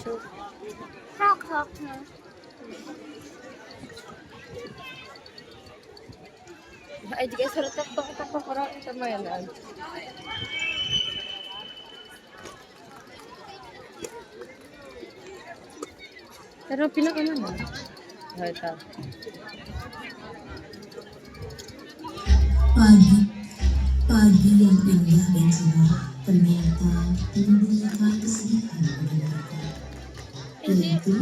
itu. Hak haknya. Jika suruh tok orang itu mainan. Pero pina ka man. Ito. Pagi yang indah dan cerah ternyata menimbulkan kesedihan bagi mereka. Yaitu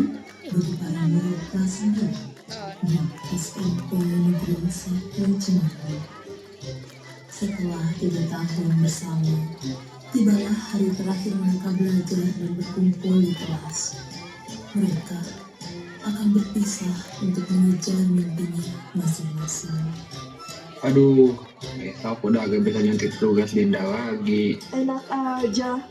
bagi para murid kelas 9 di SMP Negeri 1 Cimahi. Setelah 3 tahun bersama, tibalah hari terakhir mereka belajar dan berkumpul di kelas. Mereka akan berpisah untuk mengejar mimpinya masing-masing. Aduh, aku udah agak bisa nyuntik tugas Dinda lagi. Enak aja.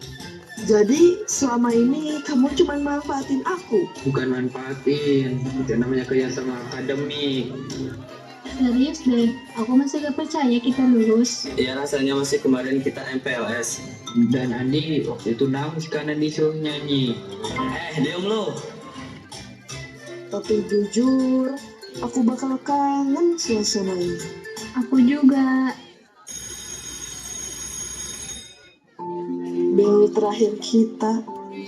Jadi selama ini kamu cuma manfaatin aku. Bukan manfaatin, itu namanya kerjasama akademik. Serius deh, aku masih gak percaya kita lulus. Ya rasanya masih kemarin kita MPLS. Dan Andi waktu itu nangis karena disuruh nyanyi. Diam lu. Tapi jujur, aku bakal kangen suasana ini. Aku juga. Bel terakhir kita.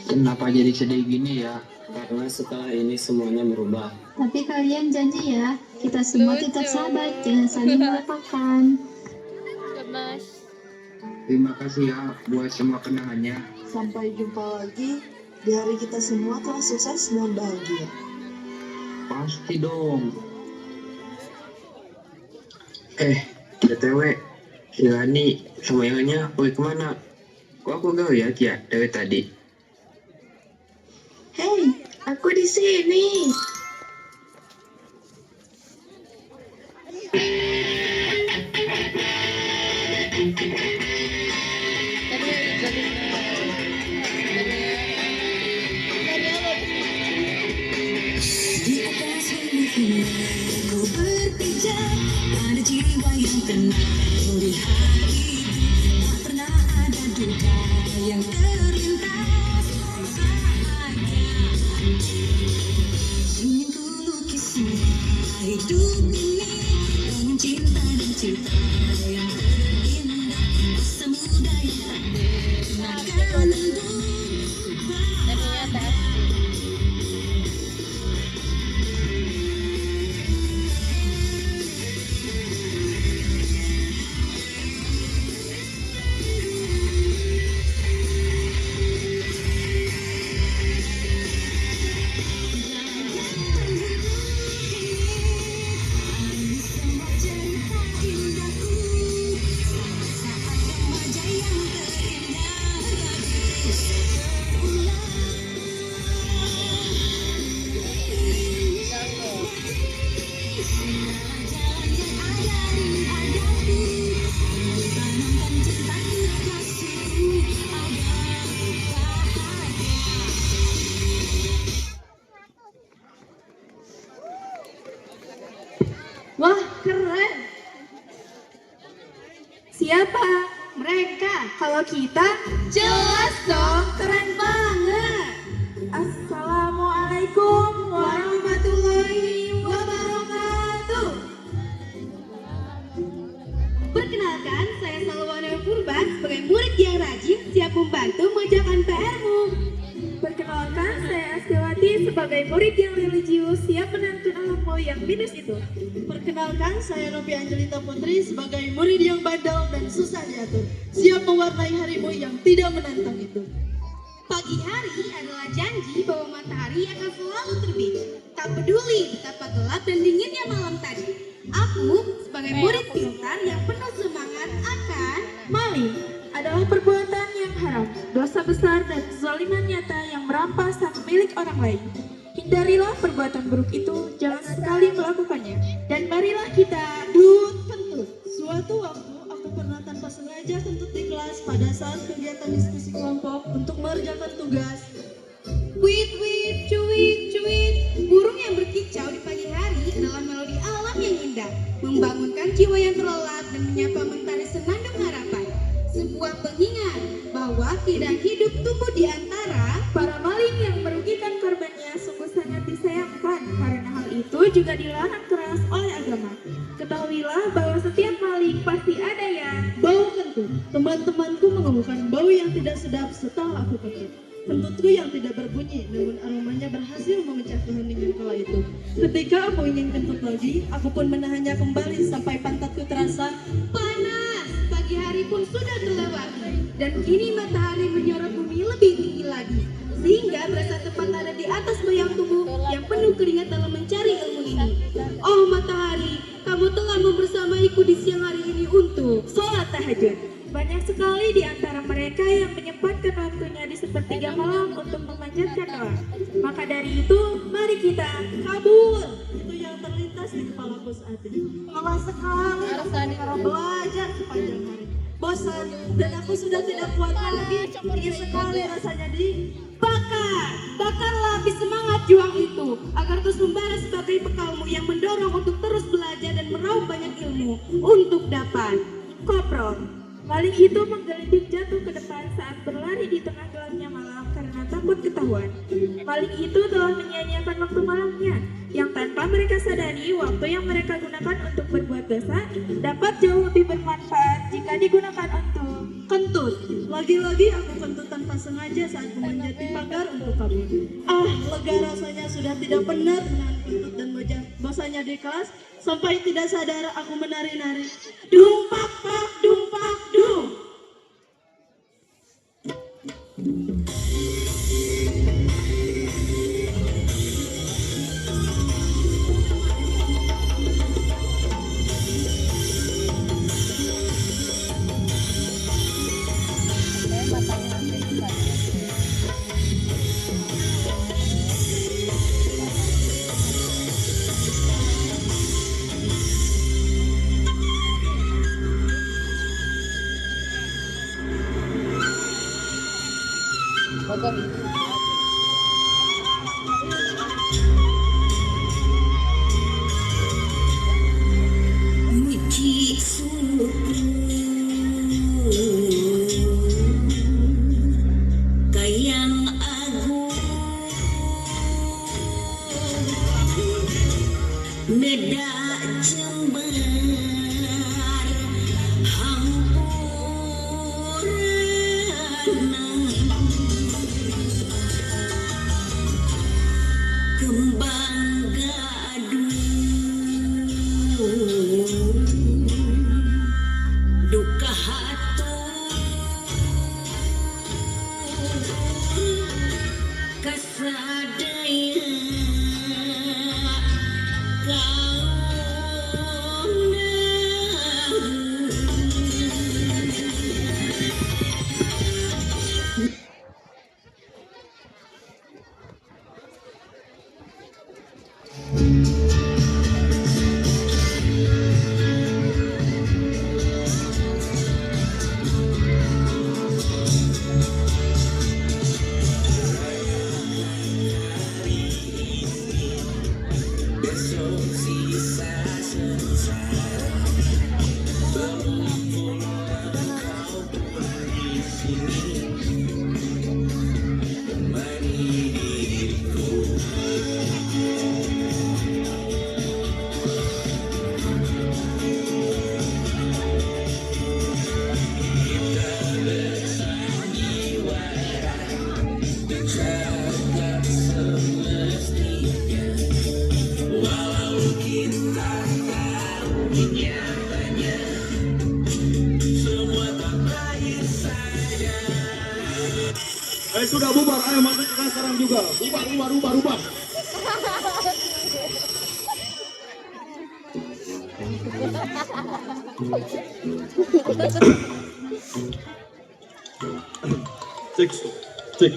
Kenapa jadi sedih gini ya? Karena setelah ini semuanya berubah. Tapi kalian janji ya, kita semua tetap sahabat, jangan saling melupakan. Terima kasih ya buat semua kenangannya. Sampai jumpa lagi di hari kita semua telah sukses dan bahagia. Pasti dong. BTW, Hilani sama Yonya pergi kemana? Kok aku gak lihat ya dari tadi? Hei, aku di sini. Di atas bumi ku berpijak, ada jiwa yang tenang di hati. Tak pernah ada duka yang terlintas. Ingin ku lukis semua hidup ini dengan cinta dan cinta yang terindah. Masa muda yang tak pernah akan Wah, keren. Siapa? Mereka. Kalau kita, jelas dong, keren banget. Assalamualaikum warahmatullahi wabarakatuh. Perkenalkan, saya Salwana Purba sebagai murid yang rajin, siap membantu mengerjakan PR-mu. Perkenalkan, saya Askewati sebagai murid yang religius, siap menuntun alammu yang minus itu. Perkenalkan, saya Novi Angelita Putri sebagai murid yang bandel dan susah diatur. Siap mewarnai harimu yang tidak menantang itu. Pagi hari adalah janji bahwa matahari akan selalu terbit. Tak peduli betapa gelap dan dinginnya malam tadi. Aku sebagai murid pintar yang penuh semangat akan Maling adalah perbuatan yang haram, dosa besar dan kezaliman nyata yang merampas hak milik orang lain. Hindarilah perbuatan buruk itu, jangan sekali melakukannya. Dan marilah kita Kentut. Suatu waktu aku pernah tanpa sengaja kentut di kelas pada saat kegiatan diskusi kelompok untuk mengerjakan tugas. Wit wit cuit cuit. Burung yang berkicau di pagi hari adalah melodi alam yang indah, membangunkan jiwa yang terlelap dan menyapa mentari senandung harapan. Sebuah pengingat bahwa tidak hidup tumbuh di antara para maling yang merugikan juga dilarang keras oleh agama. Ketahuilah bahwa setiap maling pasti ada yang Bau kentut. Teman-temanku mengemukan bau yang tidak sedap setelah aku kentut. Kentutku yang tidak berbunyi, namun aromanya berhasil memecah keheningan kala itu. Ketika aku ingin kentut lagi, aku pun menahannya kembali sampai pantatku terasa Panas, pagi hari pun sudah terlewati, dan kini matahari menyorot bumi lebih tinggi lagi, sehingga berasa tepat ada di atas bayang tubuh yang penuh keringat dalam mencari ilmu ini. Oh matahari, kamu telah membersamaiku di siang hari ini untuk sholat tahajud. banyak sekali di antara mereka yang menyempatkan waktunya di sepertiga malam untuk memanjatkan doa. Maka dari itu, mari kita kabul. itu yang terlintas di kepalaku saat ini. Lelah sekali cara belajar sepanjang hari. Bosan dan aku sudah tidak kuat lagi. Ingin sekali rasanya Bakar, bakarlah api semangat juang itu agar terus membara sebagai bekalmu yang mendorong untuk terus belajar dan meraup banyak ilmu untuk dapat. Koprol. Maling itu menggelitik jatuh ke depan saat berlari di tengah gelapnya malam karena takut ketahuan. Maling itu telah menyia-nyiakan waktu malamnya, yang tanpa mereka sadari waktu yang mereka gunakan untuk berbuat dosa dapat jauh lebih bermanfaat jika digunakan untuk kentut. Lagi-lagi aku kentut tanpa sengaja saat memanjat di pagar untuk kabur. Lega rasanya sudah tidak benar menahan kentut dan bosannya di kelas. Sampai tidak sadar aku menari-nari. Dumpak pak, dumpak dum. Puji syukur Kayang agung Neda jembar hampurana Kembang gaduh duka hatur kasadaya Sudah bubar, ayo masuk ke sekarang juga. Bubar. Cek.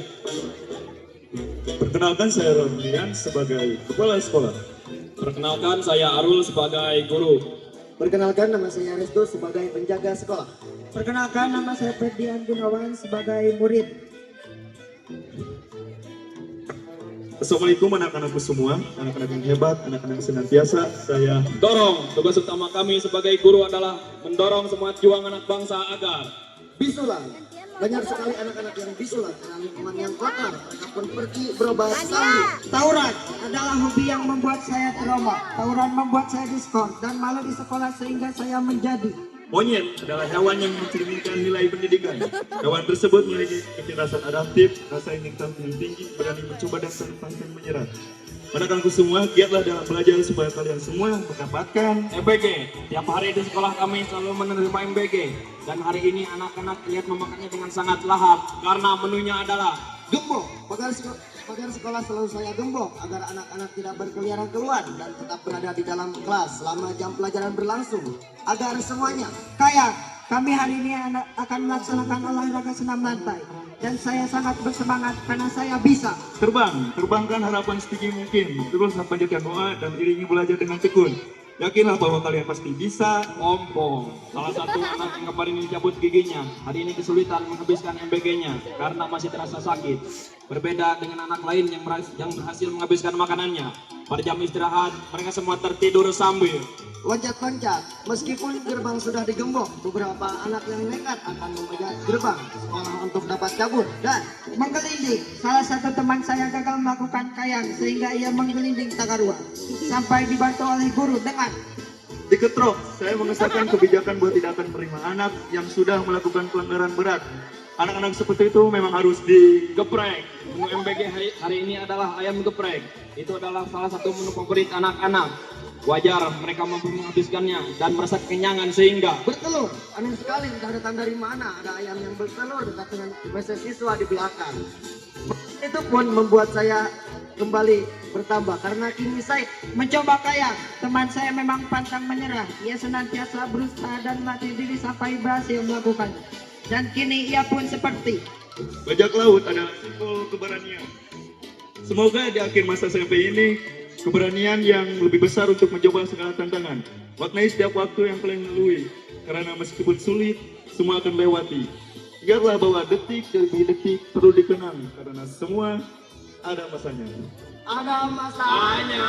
Perkenalkan saya Romlian sebagai kepala sekolah. Perkenalkan saya Arul sebagai guru. Perkenalkan nama saya Restu sebagai penjaga sekolah. Perkenalkan nama saya Ferdian Gunawan sebagai murid. Assalamualaikum anak-anakku semua, anak-anak yang hebat, anak-anak yang senantiasa saya dorong. Tugas utama kami sebagai guru adalah mendorong semangat juang anak bangsa agar bisulan, Banyak sekali anak-anak yang bisul dengan lingkungan yang kotor. Mereka pun pergi berobat sambil. Tawuran adalah hobi yang membuat saya trauma. Tawuran membuat saya diskon dan malu di sekolah sehingga saya menjadi. Monyet adalah hewan yang mencerminkan nilai pendidikan. Hewan tersebut memiliki kecerdasan adaptif, rasa ingin tampil tinggi, berani mencoba dan pantang menyerah. Anak-anakku semua, giatlah dalam belajar supaya kalian semua mendapatkan MBG. Tiap hari di sekolah kami selalu menerima MBG. Dan hari ini anak-anak lihat memakannya dengan sangat lahap karena menunya adalah Gembok. Pagar sekolah selalu saya gembok agar anak-anak tidak berkeliaran keluar dan tetap berada di dalam kelas selama jam pelajaran berlangsung. Agar semuanya kayak kami hari ini akan melaksanakan olahraga senam lantai. Dan saya sangat bersemangat karena saya bisa. Terbangkan harapan setinggi mungkin. Terus panjatkan doa dan iringi belajar dengan tekun. Yakinlah bahwa kalian pasti bisa. Ompong. Salah satu anak yang kemarin ini dicabut giginya, hari ini kesulitan menghabiskan MBG-nya karena masih terasa sakit. Berbeda dengan anak lain yang berhasil menghabiskan makanannya. Pada jam istirahat, mereka semua tertidur sambil loncat-loncat. Meskipun gerbang sudah digembok, beberapa anak yang nekat akan memegang gerbang sekolah untuk dapat kabur dan menggelinding. Salah satu teman saya gagal melakukan kayang sehingga ia menggelinding takarua sampai dibantu oleh guru dengan Diketrok, saya mengesahkan kebijakan buat tidak akan menerima anak yang sudah melakukan pelanggaran berat. Anak-anak seperti itu memang harus geprek. Menu MBG hari ini adalah ayam geprek. Itu adalah salah satu menu favorit anak-anak. Wajar mereka mampu menghabiskannya dan merasa kekenyangan sehingga bertelur. Aneh sekali, entah datang dari mana ada ayam yang bertelur dekat dengan meja siswa di belakang. Itu pun membuat saya kembali bertambah karena kini saya mencoba kayang. Teman saya memang pantang menyerah. Ia senantiasa berusaha dan melatih diri sampai berhasil melakukannya. Dan kini ia pun seperti bajak laut adalah simbol keberanian. Semoga di akhir masa SMP ini keberanian yang lebih besar untuk mencoba segala tantangan. Maknai setiap waktu yang kalian lalui, karena meskipun sulit, semua akan lewati. Ingatlah bahwa detik demi detik perlu dikenang, karena semua ada masanya. ada masanya.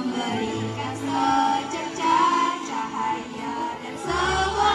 memberikan secercah cahaya dan sebuah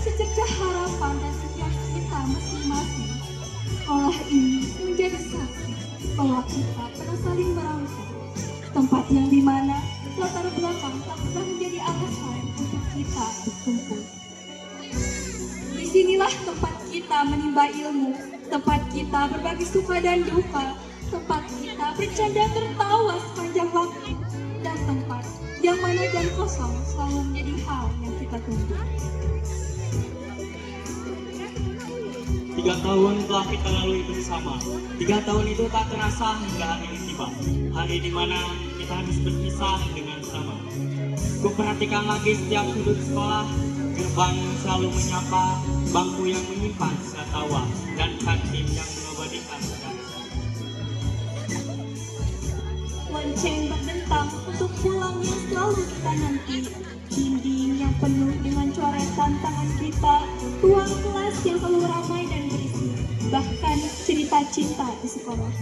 secercah harapan dan setiap kita masing-masing. Sekolah ini menjadi saksi bahwa kita pernah saling merangkul. Tempat yang dimana latar belakang tak pernah menjadi alasan untuk kita berkumpul. Disinilah tempat kita menimba ilmu, tempat kita berbagi suka dan duka, tempat kita bercanda tertawa sepanjang waktu, dan tempat yang mana jam kosong selalu menjadi hal yang kita tunggu. 3 tahun telah kita lalui bersama. 3 tahun itu tak terasa hingga hari ini tiba. Hari di mana kita harus berpisah dengan sama. Ku perhatikan lagi setiap sudut sekolah, gerbang selalu menyapa, bangku yang menyimpan tawa, dan kantin yang mengabadikan segala. Lonceng berdentang untuk pulang yang selalu kita nanti. Dinding yang penuh dengan coretan tangan kita, ruang kelas yang selalu ramai dan berisi, bahkan cerita cinta di sekolah.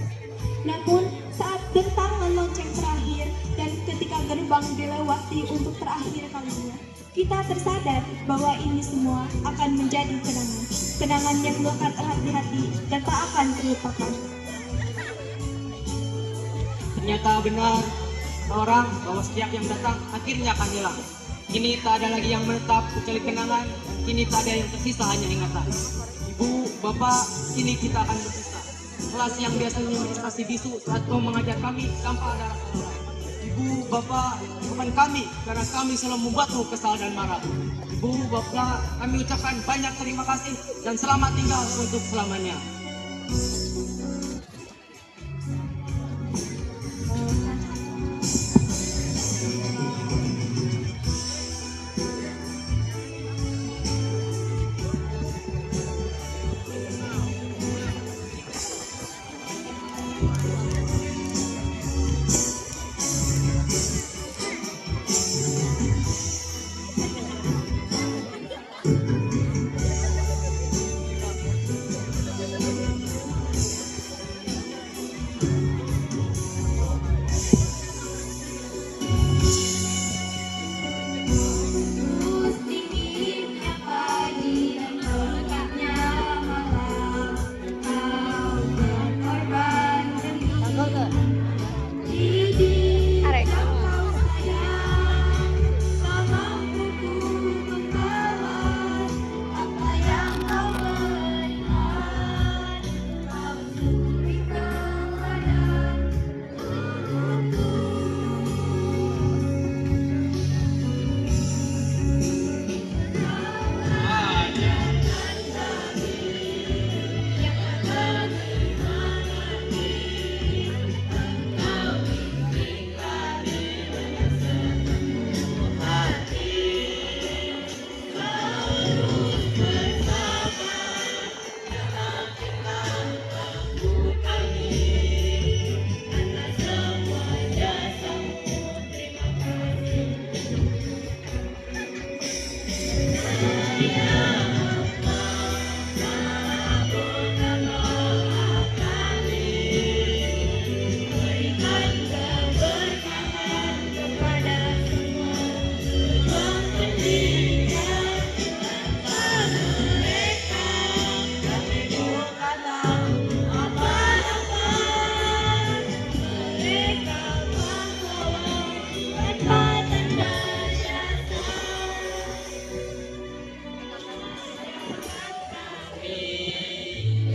Namun saat dentangan lonceng terakhir dan ketika gerbang dilewati untuk terakhir kalinya, kita tersadar bahwa ini semua akan menjadi kenangan. Kenangan yang melekat erat di hati dan tak akan terlupakan. Ternyata benar orang bahwa setiap yang datang akhirnya akan hilang. Kini tak ada lagi yang menetap kecuali kenangan. Kini tak ada yang tersisa, hanya ingatan. Ibu, bapak, kini kita akan berpisah. Kelas yang biasanya menjadi bisu saat kau mengajar kami tanpa ada rasa lelah. Ibu, bapak, bukan kami karena kami selalu membuatmu kesal dan marah. Ibu, bapak, kami ucapkan banyak terima kasih dan selamat tinggal untuk selamanya.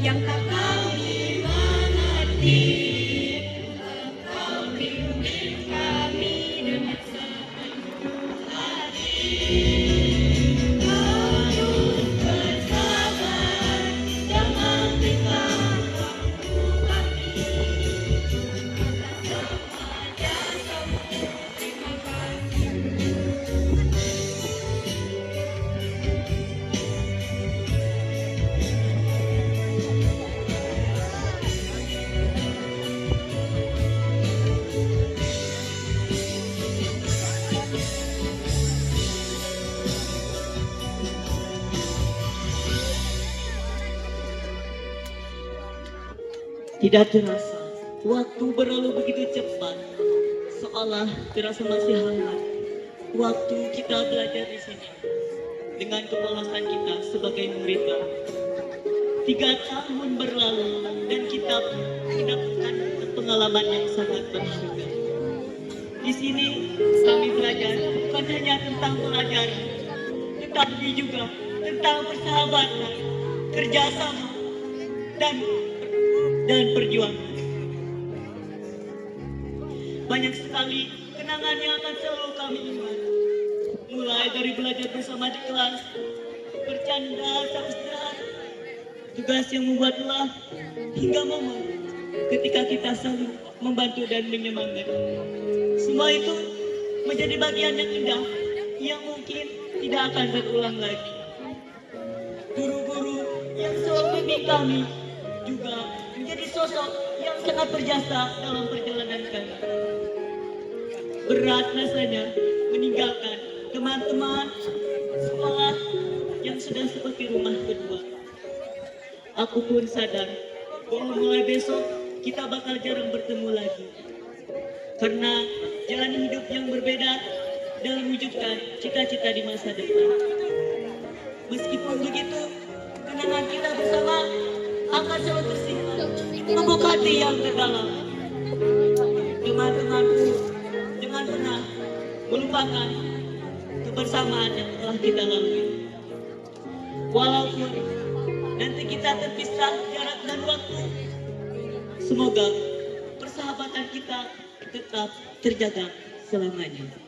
Yang tak kami mengerti, engkau bimbing kami dengan sepenuh hati. Terus bersabar, jangan berikan waktu kami. Atas semua jasamu, terima kasih. Tidak terasa, waktu berlalu begitu cepat, seolah terasa masih hangat. Waktu kita belajar di sini, dengan kepolosan kita sebagai murid baru. 3 tahun berlalu dan kita mendapatkan pengalaman yang sangat berharga. Di sini kami belajar bukan hanya tentang belajar, tetapi juga tentang persahabatan, kerjasama, dan perjuangan. Banyak sekali kenangan yang akan selalu kami ingat. Mulai dari belajar bersama di kelas, bercanda sampai istirahat, tugas yang membuat lelah, hingga momen ketika kita saling membantu dan menyemangati. Semua itu menjadi bagian yang indah yang mungkin tidak akan berulang lagi. Guru-guru yang selalu membimbing kami juga menjadi sosok yang sangat berjasa dalam perjalanan kami. Berat rasanya meninggalkan teman-teman sekolah yang sudah seperti rumah kedua. Aku pun sadar bahwa mulai besok kita bakal jarang bertemu lagi. Karena jalan hidup yang berbeda dalam mewujudkan cita-cita di masa depan. Meskipun begitu, kenangan kita bersama akan selalu tersimpan membuka hati yang terdalam. Teman-temanku, jangan pernah melupakan kebersamaan yang telah kita lalui. Walaupun nanti kita terpisah jarak dan waktu, semoga persahabatan kita tetap terjaga selamanya.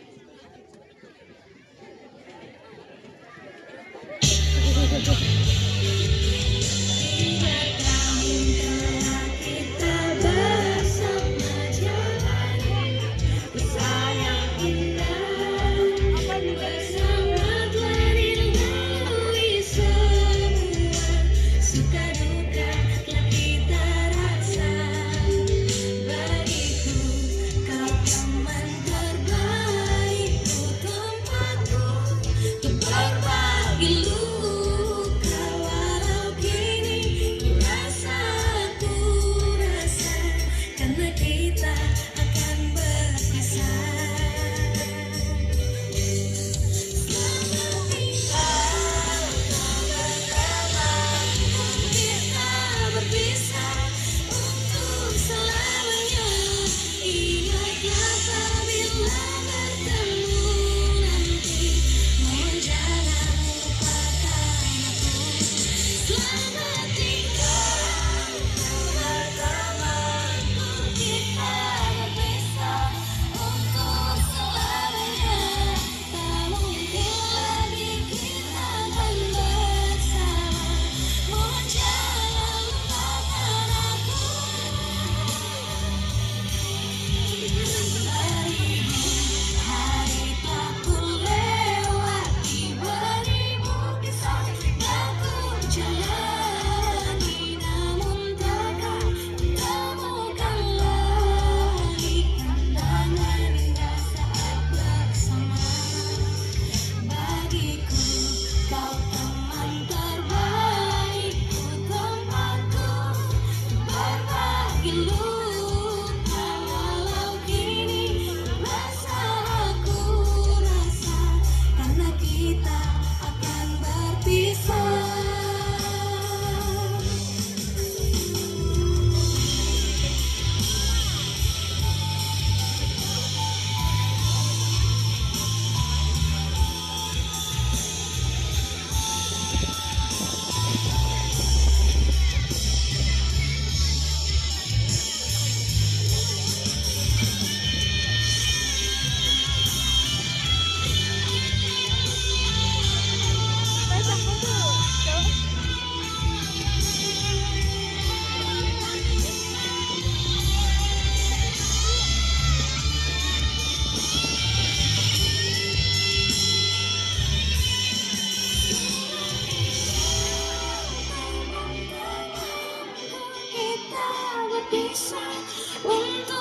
Bisa untuk